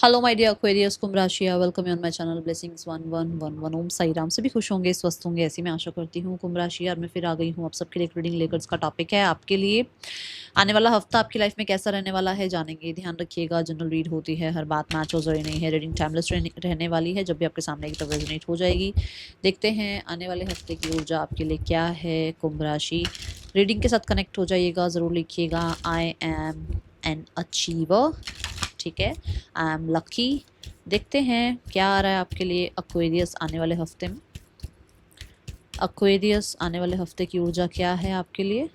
Hello my dear Aquarius, कुंभ राशि, welcome on my channel blessings 1111 ओम साई राम। सभी खुश होंगे, स्वस्थ होंगे, ऐसी मैं आशा करती हूँ। कुंभ राशि, और मैं फिर आ गई हूँ आप सबके लिए एक रीडिंग लेकर। इसका टॉपिक है आपके लिए आने वाला हफ्ता आपकी लाइफ में कैसा रहने वाला है, जानेंगे। ध्यान रखिएगा, जनरल रीड होती है, हर बात मैच हो जरूरी नहीं है। रीडिंग टाइमलेस रहने वाली है, जब भी आपके सामने की तरफ रेजोनेट हो जाएगी। देखते हैं आने वाले हफ्ते की ऊर्जा आपके लिए क्या है। कुंभ राशि, रीडिंग के साथ कनेक्ट हो जाइएगा, ज़रूर लिखिएगा आई एम एन अचीवर। ठीक है, आई एम लकी। देखते हैं क्या आ रहा है आपके लिए एक्वेरियस आने वाले हफ्ते में। एक्वेरियस, आने वाले हफ्ते की ऊर्जा क्या है आपके लिए।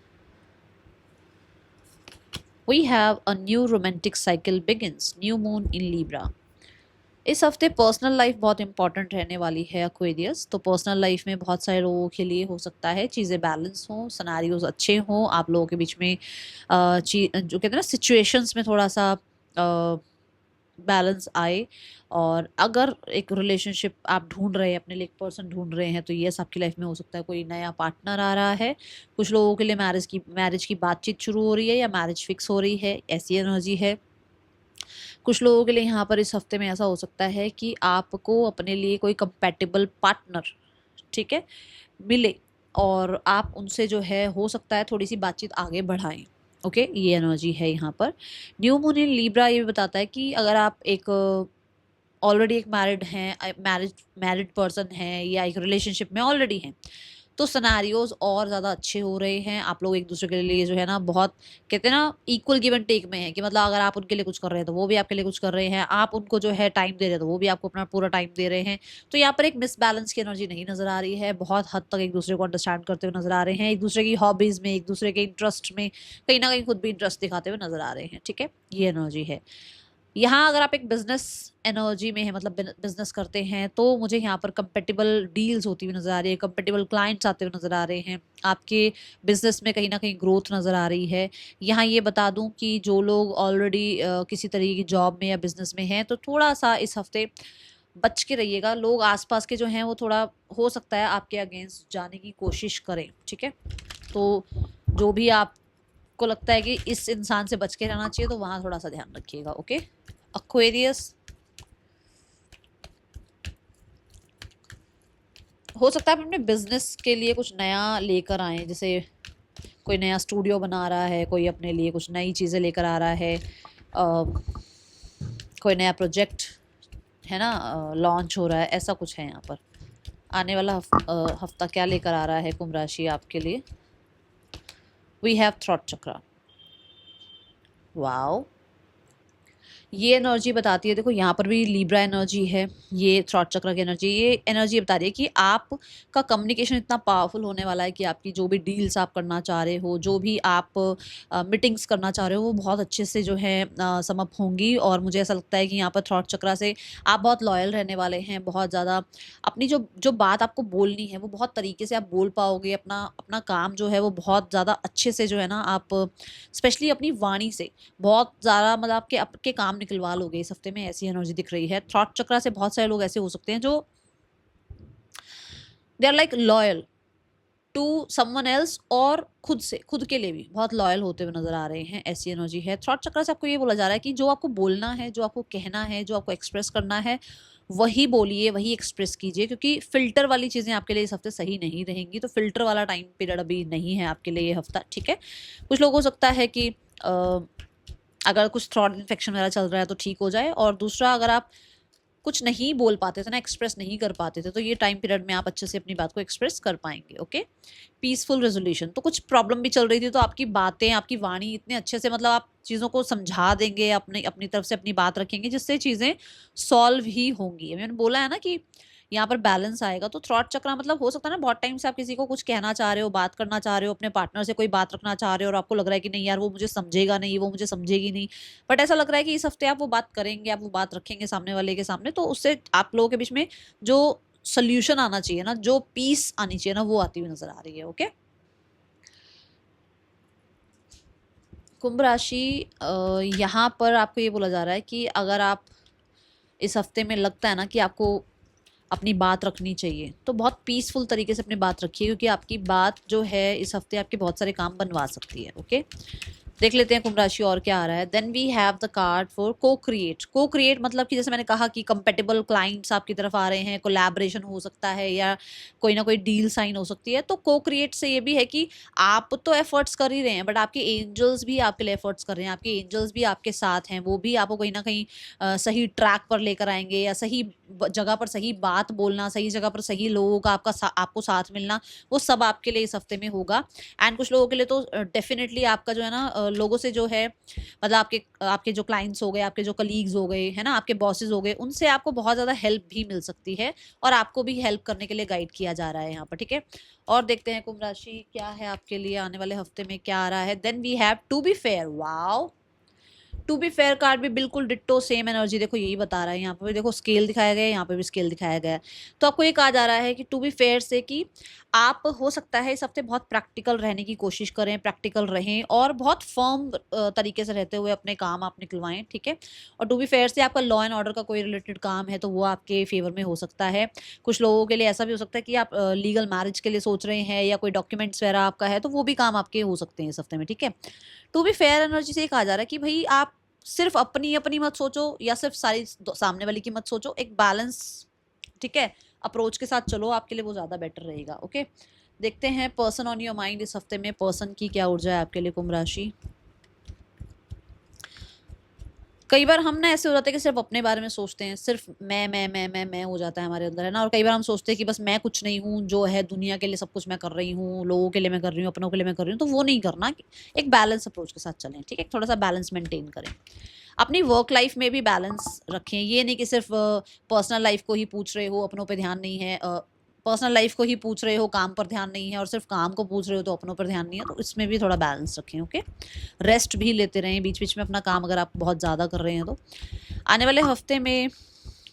We have a new romantic cycle begins, new moon in Libra. इस हफ्ते पर्सनल लाइफ बहुत इंपॉर्टेंट रहने वाली है एक्वेरियस। तो पर्सनल लाइफ में बहुत सारे लोगों के लिए हो सकता है चीज़ें बैलेंस हों, सिनेरियोज अच्छे हों, आप लोगों के बीच में जो कहते हैं ना, सिचुएशंस में थोड़ा सा बैलेंस आए। और अगर एक रिलेशनशिप आप ढूंढ रहे हैं, अपने लिए एक पर्सन ढूंढ रहे हैं, तो यस, आपकी लाइफ में हो सकता है कोई नया पार्टनर आ रहा है। कुछ लोगों के लिए मैरिज की बातचीत शुरू हो रही है या मैरिज फिक्स हो रही है, ऐसी एनर्जी है। कुछ लोगों के लिए यहाँ पर इस हफ्ते में ऐसा हो सकता है कि आपको अपने लिए कोई कंपैटिबल पार्टनर, ठीक है, मिले, और आप उनसे जो है हो सकता है थोड़ी सी बातचीत आगे बढ़ाएं। ओके, ये एनर्जी है यहाँ पर। न्यू मून इन लीब्रा ये भी बताता है कि अगर आप एक ऑलरेडी एक मैरिड हैं, मैरिड पर्सन हैं, या एक रिलेशनशिप में ऑलरेडी हैं, तो सिनेरियोज और ज़्यादा अच्छे हो रहे हैं। आप लोग एक दूसरे के लिए जो है ना, बहुत कहते हैं ना, इक्वल गिव एंड टेक में है। कि मतलब अगर आप उनके लिए कुछ कर रहे हैं तो वो भी आपके लिए कुछ कर रहे हैं, आप उनको जो है टाइम दे रहे हैं तो वो भी आपको अपना पूरा टाइम दे रहे हैं। तो यहाँ पर एक मिसबैलेंस की एनर्जी नहीं नजर आ रही है। बहुत हद तक एक दूसरे को अंडरस्टैंड करते हुए नजर आ रहे हैं, एक दूसरे की हॉबीज में, एक दूसरे के इंटरेस्ट में कहीं ना कहीं खुद भी इंटरेस्ट दिखाते हुए नजर आ रहे हैं। ठीक है, ये एनर्जी है। यहाँ अगर आप एक बिजनेस एनर्जी में है, मतलब बिजनेस करते हैं, तो मुझे यहाँ पर कंपेटेबल डील्स होती हुई नजर आ रही है, कंपेटेबल क्लाइंट्स आते हुए नजर आ रहे हैं। आपके बिजनेस में कहीं ना कहीं ग्रोथ नजर आ रही है। यहाँ ये बता दूं कि जो लोग ऑलरेडी किसी तरीके की जॉब में या बिजनेस में हैं, तो थोड़ा सा इस हफ्ते बच के रहिएगा। लोग आसपास के जो हैं वो थोड़ा हो सकता है आपके अगेंस्ट जाने की कोशिश करें। ठीक है, तो जो भी आपको लगता है कि इस इंसान से बच के रहना चाहिए, तो वहां थोड़ा सा ध्यान रखिएगा। ओके एक्वेरियस, हो सकता है आप अपने बिजनेस के लिए कुछ नया लेकर आए, जैसे कोई नया स्टूडियो बना रहा है, कोई अपने लिए कुछ नई चीज़ें लेकर आ रहा है, कोई नया प्रोजेक्ट है ना, लॉन्च हो रहा है, ऐसा कुछ है यहाँ पर। आने वाला हफ्ता क्या लेकर आ रहा है कुंभ राशि आपके लिए। We have throat chakra. Wow, ये एनर्जी बताती है, देखो यहाँ पर भी लीब्रा एनर्जी है, ये थ्रॉट चक्र की एनर्जी। ये एनर्जी बता रही है कि आपका कम्युनिकेशन इतना पावरफुल होने वाला है कि आपकी जो भी डील्स आप करना चाह रहे हो, जो भी आप मीटिंग्स करना चाह रहे हो, वो बहुत अच्छे से जो है समअप होंगी। और मुझे ऐसा लगता है कि यहाँ पर थ्रॉट चक्र से आप बहुत लॉयल रहने वाले हैं। बहुत ज़्यादा अपनी जो जो बात आपको बोलनी है वो बहुत तरीके से आप बोल पाओगे। अपना अपना काम जो है वो बहुत ज़्यादा अच्छे से जो है ना, आप स्पेशली अपनी वाणी से बहुत ज़्यादा मतलब आपके काम निकलवा लोगे इस हफ्ते में, ऐसी एनर्जी दिख रही है। थ्रॉट चक्रा से बहुत सारे लोग ऐसे हो सकते हैं जो they are like loyal to someone else, और खुद के लिए भी बहुत लॉयल होते हुए नजर आ रहे हैं, ऐसी एनर्जी है। थ्रॉट चक्रा से आपको ये बोला जा रहा है कि जो आपको बोलना है, जो आपको कहना है, जो आपको एक्सप्रेस करना है, वही बोलिए, वही एक्सप्रेस कीजिए। क्योंकि फिल्टर वाली चीज़ें आपके लिए इस हफ्ते सही नहीं रहेंगी। तो फिल्टर वाला टाइम पीरियड अभी नहीं है आपके लिए ये हफ्ता। ठीक है, कुछ लोग हो सकता है कि अगर कुछ थ्रॉट इन्फेक्शन वगैरह चल रहा है तो ठीक हो जाए। और दूसरा, अगर आप कुछ नहीं बोल पाते थे ना, एक्सप्रेस नहीं कर पाते थे, तो ये टाइम पीरियड में आप अच्छे से अपनी बात को एक्सप्रेस कर पाएंगे। Okay, peaceful resolution. तो कुछ प्रॉब्लम भी चल रही थी, तो आपकी बातें, आपकी वाणी इतने अच्छे से, मतलब आप चीज़ों को समझा देंगे, अपनी अपनी तरफ से अपनी बात रखेंगे, जिससे चीज़ें सॉल्व ही होंगी। मैंने बोला है ना कि यहाँ पर बैलेंस आएगा। तो थ्रॉट चक्रा मतलब हो सकता है ना, बहुत टाइम से आप किसी को कुछ कहना चाह रहे हो, बात करना चाह रहे हो, अपने पार्टनर से कोई बात रखना चाह रहे हो, और आपको लग रहा है कि नहीं यार, वो मुझे समझेगा नहीं, वो मुझे समझेगी नहीं। बट ऐसा लग रहा है कि इस हफ्ते आप वो बात करेंगे, आप वो बात रखेंगे सामने वाले के सामने, तो उससे आप लोगों के बीच में जो सोल्यूशन आना चाहिए ना, जो पीस आनी चाहिए ना, वो आती हुई नजर आ रही है। ओके, कुंभ राशि, यहाँ पर आपको ये बोला जा रहा है कि अगर आप इस हफ्ते में लगता है ना कि आपको अपनी बात रखनी चाहिए, तो बहुत पीसफुल तरीके से अपनी बात रखिए, क्योंकि आपकी बात जो है इस हफ्ते आपके बहुत सारे काम बनवा सकती है। ओके, देख लेते हैं कुंभ राशि और क्या आ रहा है। Then we have the card for co create. Co create मतलब कि जैसे मैंने कहा कि कंपेटेबल क्लाइंट्स आपकी तरफ आ रहे हैं, कोलैबोरेशन हो सकता है या कोई ना कोई डील साइन हो सकती है। तो को क्रिएट से ये भी है कि आप तो एफर्ट्स कर ही रहे हैं, बट आपके एंजल्स भी आपके लिए एफर्ट्स कर रहे हैं, आपके एंजल्स भी आपके साथ हैं, वो भी आपको कहीं ना कहीं सही ट्रैक पर लेकर आएंगे, या सही जगह पर सही बात बोलना, सही जगह पर सही लोगों का आपको साथ मिलना, वो सब आपके लिए इस हफ्ते में होगा। एंड कुछ लोगों के लिए तो डेफिनेटली आपका जो है ना लोगों से जो है, मतलब आपके आपके जो क्लाइंट्स हो गए, आपके जो कलीग्स हो गए, है ना, आपके बॉसेस हो गए, उनसे आपको बहुत ज़्यादा हेल्प भी मिल सकती है, और आपको भी हेल्प करने के लिए गाइड किया जा रहा है यहाँ पर, ठीक है। और देखते हैं कुंभ राशि क्या है आपके लिए आने वाले हफ्ते में, क्या आ रहा है। Then we have to be fair. Wow, to be fair card भी बिल्कुल डिट्टो सेम एनर्जी देखो यही बता रहा है। यहाँ पे भी देखो स्केल दिखाया गया है, यहाँ पे भी स्केल दिखाया गया है। तो आपको ये कहा जा रहा है कि टू बी फेयर से कि आप हो सकता है इस हफ्ते बहुत प्रैक्टिकल रहने की कोशिश करें, प्रैक्टिकल रहें और बहुत फर्म तरीके से रहते हुए अपने काम आप निकलवाएं, ठीक है। और टू बी फेयर से आपका लॉ एंड ऑर्डर का कोई रिलेटेड काम है तो वो आपके फेवर में हो सकता है। कुछ लोगों के लिए ऐसा भी हो सकता है कि आप लीगल मैरिज के लिए सोच रहे हैं, या कोई डॉक्यूमेंट्स वगैरह आपका है तो वो भी काम आपके हो सकते हैं इस हफ्ते में, ठीक है। टू बी फेयर एनर्जी से ये कहा जा रहा है कि भाई आप सिर्फ अपनी अपनी मत सोचो, या सिर्फ सारी सामने वाले की मत सोचो, एक बैलेंस, ठीक है, अप्रोच के साथ चलो, आपके लिए वो ज्यादा बेटर रहेगा। ओके, देखते हैं पर्सन ऑन योर माइंड इस हफ्ते में, पर्सन की क्या ऊर्जा है आपके लिए कुंभ राशि। कई बार हम ना ऐसे हो जाते हैं कि सिर्फ अपने बारे में सोचते हैं, सिर्फ मैं हो जाता है हमारे अंदर, है ना। और कई बार हम सोचते हैं कि बस मैं कुछ नहीं हूँ, जो है दुनिया के लिए सब कुछ मैं कर रही हूँ, लोगों के लिए मैं कर रही हूँ, अपनों के लिए मैं कर रही हूँ। तो वो नहीं करना, एक बैलेंस अप्रोच के साथ चलें, ठीक है, थोड़ा सा बैलेंस मेंटेन करें। अपनी वर्क लाइफ में भी बैलेंस रखें, ये नहीं कि सिर्फ पर्सनल लाइफ को ही पूछ रहे हो, अपनों पे ध्यान नहीं है, पर्सनल लाइफ को ही पूछ रहे हो, काम पर ध्यान नहीं है, और सिर्फ काम को पूछ रहे हो तो अपनों पर ध्यान नहीं है। तो इसमें भी थोड़ा बैलेंस रखें। ओके, रेस्ट भी लेते रहें बीच बीच में अपना काम, अगर आप बहुत ज़्यादा कर रहे हैं तो। आने वाले हफ्ते में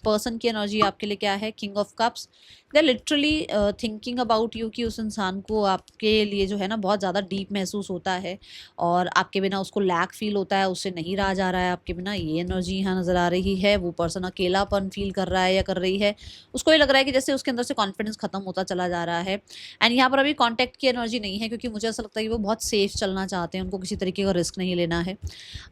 पर्सन की एनर्जी आपके लिए क्या है, king of cups. They literally thinking about you, कि उस इंसान को आपके लिए जो है ना बहुत ज़्यादा डीप महसूस होता है, और आपके बिना उसको लैक फील होता है, उससे नहीं रहा जा रहा है आपके बिना, ये एनर्जी यहाँ नज़र आ रही है। वो पर्सन अकेलापन फील कर रहा है या कर रही है, उसको ये लग रहा है कि जैसे उसके अंदर से कॉन्फिडेंस खत्म होता चला जा रहा है। एंड यहाँ पर अभी कॉन्टैक्ट की एनर्जी नहीं है, क्योंकि मुझे ऐसा लगता है कि वो बहुत सेफ चलना चाहते हैं, उनको किसी तरीके का रिस्क नहीं लेना है।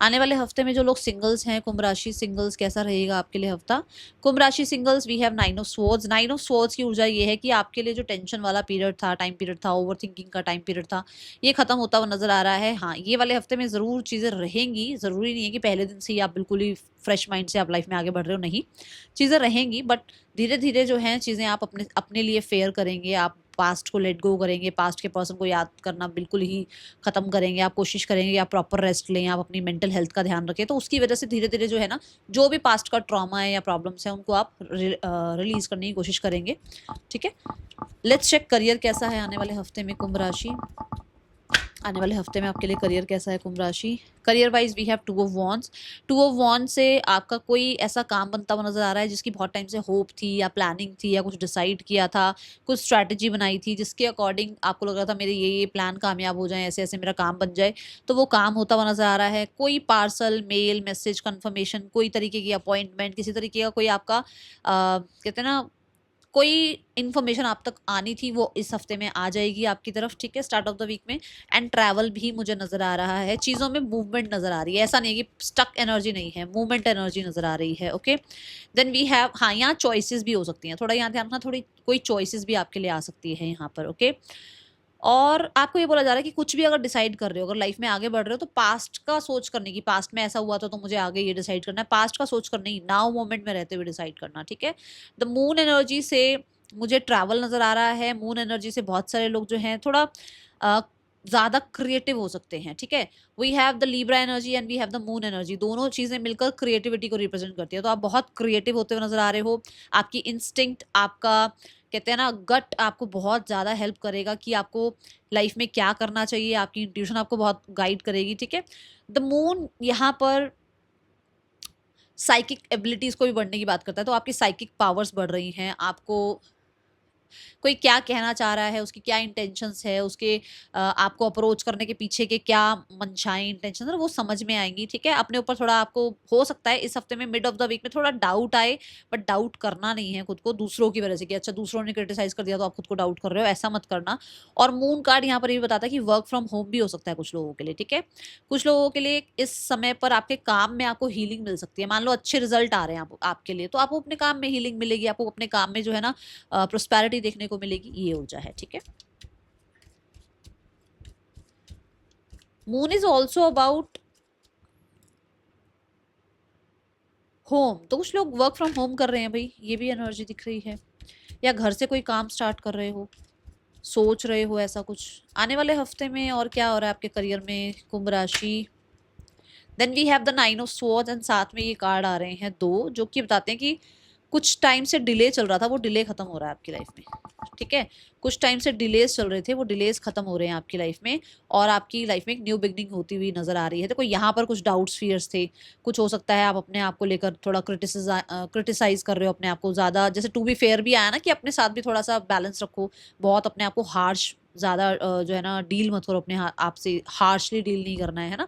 आने वाले हफ्ते में जो लोग सिंगल्स हैं, कुंभ राशि सिंगल्स, कैसा रहेगा आपके लिए हफ्ता। कुंभ राशि singles, we have nine of swords. Nine of swords की ऊर्जा ये है कि आपके लिए जो टेंशन वाला पीरियड था, टाइम पीरियड था, ओवर थिंकिंग का टाइम पीरियड था, ये खत्म होता हुआ नजर आ रहा है। हाँ, ये वाले हफ्ते में जरूर चीजें रहेंगी, जरूरी नहीं है कि पहले दिन से ही आप बिल्कुल ही फ्रेश माइंड से आप लाइफ में आगे बढ़ रहे हो, नहीं, चीजें रहेंगी, बट धीरे धीरे जो है चीजें आप अपने अपने लिए फेयर करेंगे, आप पास्ट को लेट गो करेंगे, पास्ट के पर्सन को याद करना बिल्कुल ही खत्म करेंगे, आप कोशिश करेंगे कि आप प्रॉपर रेस्ट लें, आप अपनी मेंटल हेल्थ का ध्यान रखें। तो उसकी वजह से धीरे धीरे जो है ना, जो भी पास्ट का ट्रॉमा है या प्रॉब्लम्स है, उनको आप रिलीज करने की कोशिश करेंगे, ठीक है। लेट्स चेक करियर कैसा है आने वाले हफ्ते में कुंभ राशि। आने वाले हफ्ते में आपके लिए करियर कैसा है कुंभ राशि। Career wise we have two of wands. Two of wand से आपका कोई ऐसा काम बनता हुआ नजर आ रहा है जिसकी बहुत टाइम से होप थी, या प्लानिंग थी, या कुछ डिसाइड किया था, कुछ स्ट्रैटेजी बनाई थी, जिसके अकॉर्डिंग आपको लग रहा था मेरे ये प्लान कामयाब हो जाए, ऐसे ऐसे मेरा काम बन जाए। तो वो काम होता हुआ नजर आ रहा है। कोई पार्सल, मेल, मैसेज, कंफर्मेशन, कोई तरीके की अपॉइंटमेंट, किसी तरीके का कोई आपका कहते हैं ना, कोई इन्फॉर्मेशन आप तक आनी थी, वो इस हफ्ते में आ जाएगी आपकी तरफ, ठीक है, स्टार्ट ऑफ द वीक में। एंड ट्रैवल भी मुझे नजर आ रहा है, चीज़ों में मूवमेंट नजर आ रही है, ऐसा नहीं है कि स्टक एनर्जी नहीं है, मूवमेंट एनर्जी नजर आ रही है। ओके, देन वी हैव, हाँ, यहाँ चॉइसेस भी हो सकती हैं, थोड़ा यहाँ ध्यान रखना, थोड़ी कोई चॉइसेस भी आपके लिए आ सकती है यहाँ पर। ओके, और आपको ये बोला जा रहा है कि कुछ भी अगर डिसाइड कर रहे हो, अगर लाइफ में आगे बढ़ रहे हो, तो पास्ट का सोच करने की, पास्ट में ऐसा हुआ था तो मुझे आगे ये डिसाइड करना है, पास्ट का सोच करने की, नाउ मोमेंट में रहते हुए डिसाइड करना, ठीक है। द मून एनर्जी से मुझे ट्रैवल नजर आ रहा है। मून एनर्जी से बहुत सारे लोग जो हैं थोड़ा अ, ज्यादा क्रिएटिव हो सकते हैं, ठीक है। We have the Libra energy and we have the moon energy, दोनों चीजें मिलकर क्रिएटिविटी को रिप्रेजेंट करती है। तो आप बहुत क्रिएटिव होते हुए नजर आ रहे हो। आपकी इंस्टिंक्ट, आपका कहते हैं ना गट, आपको बहुत ज्यादा हेल्प करेगा कि आपको लाइफ में क्या करना चाहिए, आपकी इंट्यूशन आपको बहुत गाइड करेगी, ठीक है। द मून यहाँ पर साइकिक एबिलिटीज को भी बढ़ने की बात करता है, तो आपकी साइकिक पावर्स बढ़ रही हैं, आपको कोई क्या कहना चाह रहा है, उसकी क्या इंटेंशंस है, उसके आपको अप्रोच करने के पीछे के क्या मंशाएं इंटेंशन है, वो समझ में आएंगी। ठीक है, अपने ऊपर थोड़ा आपको हो सकता है इस हफ्ते में मिड ऑफ द वीक में थोड़ा डाउट आए, बट डाउट करना नहीं है खुद को दूसरों की वजह से कि अच्छा दूसरों ने क्रिटिसाइज कर दिया तो आप खुद को डाउट कर रहे हो, ऐसा मत करना। और मून कार्ड यहाँ पर ये भी बताता है कि वर्क फ्रॉम होम भी हो सकता है कुछ लोगों के लिए। ठीक है, कुछ लोगों के लिए इस समय पर आपके काम में आपको हीलिंग मिल सकती है। मान लो अच्छे रिजल्ट आ रहे हैं आपके लिए, तो आपको अपने काम में हीलिंग मिलेगी, आपको अपने काम में जो है ना प्रोस्पेरिटी देखने को मिलेगी, ये ऊर्जा है। ठीक है, moon is also about home, तो कुछ लोग वर्क फ्रॉम होम कर रहे हैं भाई, ये भी एनर्जी दिख रही है, या घर से कोई काम स्टार्ट कर रहे हो, सोच रहे हो ऐसा कुछ आने वाले हफ्ते में। और क्या हो रहा है आपके करियर में, कुंभ राशि। Then we have the 9 of swords and साथ में ये कार्ड आ रहे हैं दो, जो कि बताते हैं कि कुछ टाइम से डिले चल रहा था, वो डिले खत्म हो रहा है आपकी लाइफ में। ठीक है, कुछ टाइम से डिलेज चल रहे थे, वो डिलेज खत्म हो रहे हैं आपकी लाइफ में, और आपकी लाइफ में एक न्यू बिगनिंग होती हुई नजर आ रही है। देखो यहाँ पर कुछ डाउट्स फियर्स थे, कुछ हो सकता है आप अपने आप को लेकर थोड़ा क्रिटिसाइज कर रहे हो अपने आप को ज्यादा, जैसे टू बी फेयर भी आया ना कि अपने साथ भी थोड़ा सा बैलेंस रखो, बहुत अपने आप को हार्श ज्यादा जो है ना डील मत करो, अपने आप से हार्शली डील नहीं करना है ना।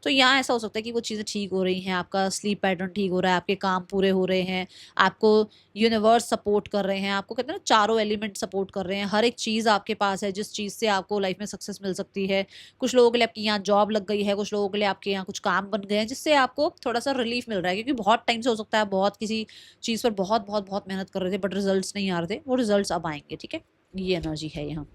तो यहाँ ऐसा हो सकता है कि वो चीज़ें ठीक हो रही हैं, आपका स्लीप पैटर्न ठीक हो रहा है, आपके काम पूरे हो रहे हैं, आपको यूनिवर्स सपोर्ट कर रहे हैं, आपको कहते हैं ना चारों एलिमेंट सपोर्ट कर रहे हैं, हर एक चीज़ आपके पास है जिस चीज़ से आपको लाइफ में सक्सेस मिल सकती है। कुछ लोगों के लिए आपकी यहाँ जॉब लग गई है, कुछ लोगों के लिए आपके यहाँ कुछ काम बन गए हैं जिससे आपको थोड़ा सा रिलीफ मिल रहा है, क्योंकि बहुत टाइम से हो सकता है बहुत किसी चीज़ पर बहुत बहुत बहुत मेहनत कर रहे थे बट रिजल्ट नहीं आ रहे थे, वो रिजल्ट अब आएंगे। ठीक है, ये एनर्जी है यहाँ।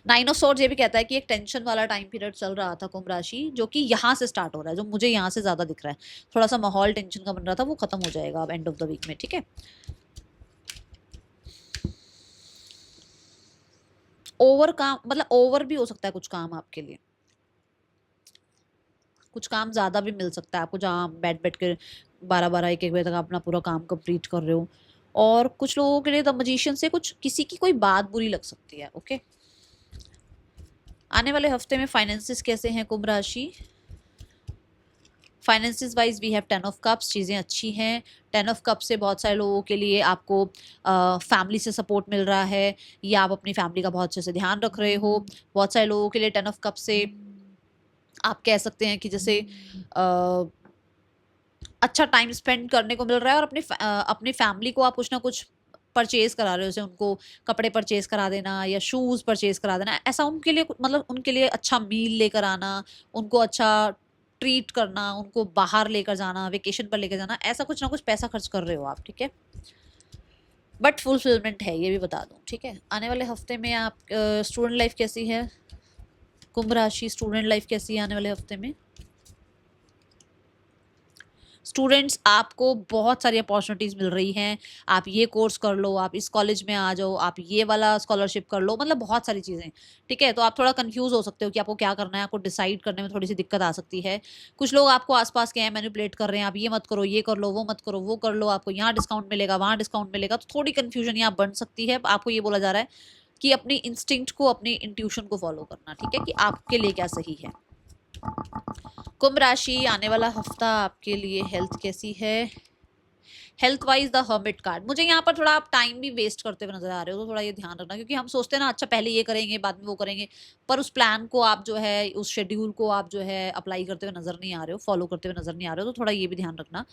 9 ऑफ स्वॉर्ड्स ये भी कहता है कि एक टेंशन वाला टाइम पीरियड चल रहा था कुंभ राशि, जो कि यहाँ से स्टार्ट हो रहा है, जो मुझे यहाँ से ज्यादा दिख रहा है, थोड़ा सा माहौल टेंशन का बन रहा था, वो खत्म हो जाएगा अब एंड ऑफ द वीक में। ठीक है, ओवर काम मतलब ओवर भी हो सकता है कुछ काम आपके लिए, कुछ काम ज्यादा भी मिल सकता है आपको, जहाँ बैठ बैठ के 12-12 1-1 बजे तक अपना पूरा काम कंप्लीट कर रहे हो। और कुछ लोगों के लिए द मजिशियन से कुछ किसी की कोई बात बुरी लग सकती है। ओके, आने वाले हफ्ते में फाइनेंसिस कैसे हैं कुंभ राशि। Finances wise we have 10 of cups, चीज़ें अच्छी हैं। 10 ऑफ कप से बहुत सारे लोगों के लिए आपको फैमिली से सपोर्ट मिल रहा है, या आप अपनी फैमिली का बहुत अच्छे से ध्यान रख रहे हो। बहुत सारे लोगों के लिए 10 ऑफ कप से आप कह सकते हैं कि जैसे अच्छा टाइम स्पेंड करने को मिल रहा है, और अपनी फैमिली को आप कुछ ना कुछ परचेज करा रहे हो, जैसे उनको कपड़े परचेज करा देना या शूज परचेज करा देना, ऐसा उनके लिए मतलब उनके लिए अच्छा मील लेकर आना, उनको अच्छा ट्रीट करना, उनको बाहर लेकर जाना, वेकेशन पर लेकर जाना, ऐसा कुछ ना कुछ पैसा खर्च कर रहे हो आप। ठीक है, बट फुलफिलमेंट है, ये भी बता दूं। ठीक है, आने वाले हफ्ते में आप स्टूडेंट लाइफ कैसी है कुंभ राशि, स्टूडेंट लाइफ कैसी है आने वाले हफ्ते में। स्टूडेंट्स, आपको बहुत सारी अपॉर्चुनिटीज मिल रही हैं, आप ये कोर्स कर लो, आप इस कॉलेज में आ जाओ, आप ये वाला स्कॉलरशिप कर लो, मतलब बहुत सारी चीज़ें। ठीक है, तो आप थोड़ा कंफ्यूज हो सकते हो कि आपको क्या करना है, आपको डिसाइड करने में थोड़ी सी दिक्कत आ सकती है। कुछ लोग आपको आसपास के हैं मैनिपुलेट कर रहे हैं, आप ये मत करो, ये कर लो, वो मत करो, वो कर लो, आपको यहाँ डिस्काउंट मिलेगा, वहाँ डिस्काउंट मिलेगा, तो थोड़ी कन्फ्यूजन यहाँ बन सकती है। आपको ये बोला जा रहा है कि अपनी इंस्टिंक्ट को, अपनी इंट्यूशन को फॉलो करना। ठीक है, कि आपके लिए क्या सही है। कुंभ राशि, आने वाला हफ्ता आपके लिए हेल्थ कैसी है। Health wise the hermit card, मुझे यहाँ पर थोड़ा आप टाइम भी वेस्ट करते हुए नजर आ रहे हो, तो थोड़ा ये ध्यान रखना, क्योंकि हम सोचते हैं ना अच्छा पहले ये करेंगे बाद में वो करेंगे, पर उस प्लान को आप जो है, उस शेड्यूल को आप जो है अप्लाई करते हुए नजर नहीं आ रहे हो, फॉलो करते हुए नजर नहीं आ रहे हो, तो थोड़ा ये भी ध्यान रखना।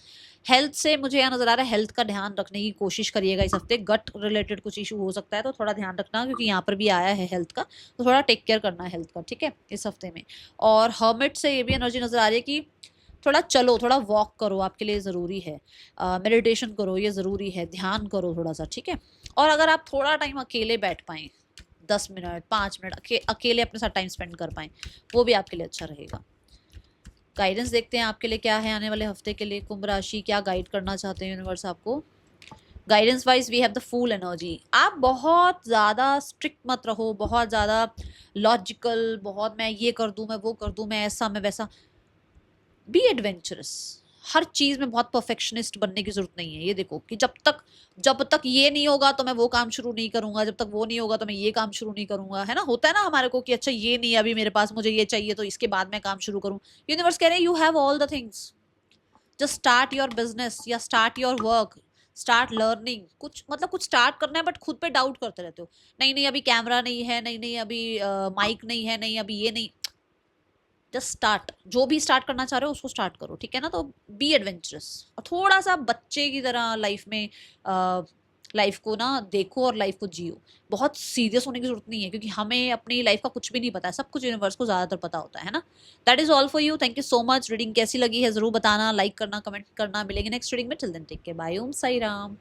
हेल्थ से मुझे यहाँ नजर आ रहा है, हेल्थ का ध्यान रखने की कोशिश करिएगा इस हफ्ते, गट रिलेटेड कुछ इशू हो सकता है, तो थोड़ा ध्यान रखना, क्योंकि यहाँ पर भी आया है हेल्थ का, तो थोड़ा टेक केयर करना है हेल्थ का। ठीक है, इस हफ्ते में। और हर्मिट से ये भी एनर्जी नजर आ रही है कि थोड़ा चलो, थोड़ा वॉक करो, आपके लिए ज़रूरी है, मेडिटेशन करो, ये ज़रूरी है, ध्यान करो थोड़ा सा। ठीक है, और अगर आप थोड़ा टाइम अकेले बैठ पाएँ, 10 मिनट 5 मिनट अकेले अपने साथ टाइम स्पेंड कर पाएँ, वो भी आपके लिए अच्छा रहेगा। गाइडेंस देखते हैं आपके लिए क्या है आने वाले हफ्ते के लिए कुंभ राशि, क्या गाइड करना चाहते हैं यूनिवर्स आपको। Guidance wise we have the fool energy, आप बहुत ज़्यादा स्ट्रिक्ट मत रहो, बहुत ज़्यादा लॉजिकल, बहुत मैं ये कर दूँ, मैं वो कर दूँ, मैं ऐसा मैं वैसा। बी एडवेंचरस, हर चीज में बहुत परफेक्शनिस्ट बनने की जरूरत नहीं है। ये देखो कि जब तक ये नहीं होगा तो मैं वो काम शुरू नहीं करूंगा, जब तक वो नहीं होगा तो मैं ये काम शुरू नहीं करूंगा, है ना। होता है ना हमारे को कि अच्छा ये नहीं है अभी मेरे पास, मुझे ये चाहिए तो इसके बाद मैं काम शुरू करूं। यूनिवर्स कह रहे हैं you have all the things, just start your business या start your work, start learning कुछ, मतलब कुछ स्टार्ट करना है बट खुद पे डाउट करते रहते हो, नहीं नहीं अभी कैमरा नहीं है, नहीं नहीं अभी माइक नहीं है, नहीं अभी ये नहीं। जस्ट स्टार्ट, जो भी स्टार्ट करना चाह रहे हो उसको स्टार्ट करो, ठीक है ना। तो बी एडवेंचरस और थोड़ा सा बच्चे की तरह लाइफ में लाइफ को ना देखो और लाइफ को जियो। बहुत सीरियस होने की जरूरत नहीं है, क्योंकि हमें अपनी लाइफ का कुछ भी नहीं पता है, सब कुछ यूनिवर्स को ज्यादातर पता होता है ना। That is all for you, thank you so much. Reading कैसी लगी है जरूर बताना, लाइक करना, कमेंट करना। मिलेंगे नेक्स्ट रीडिंग में, till then take care, bye, Om Sai Ram.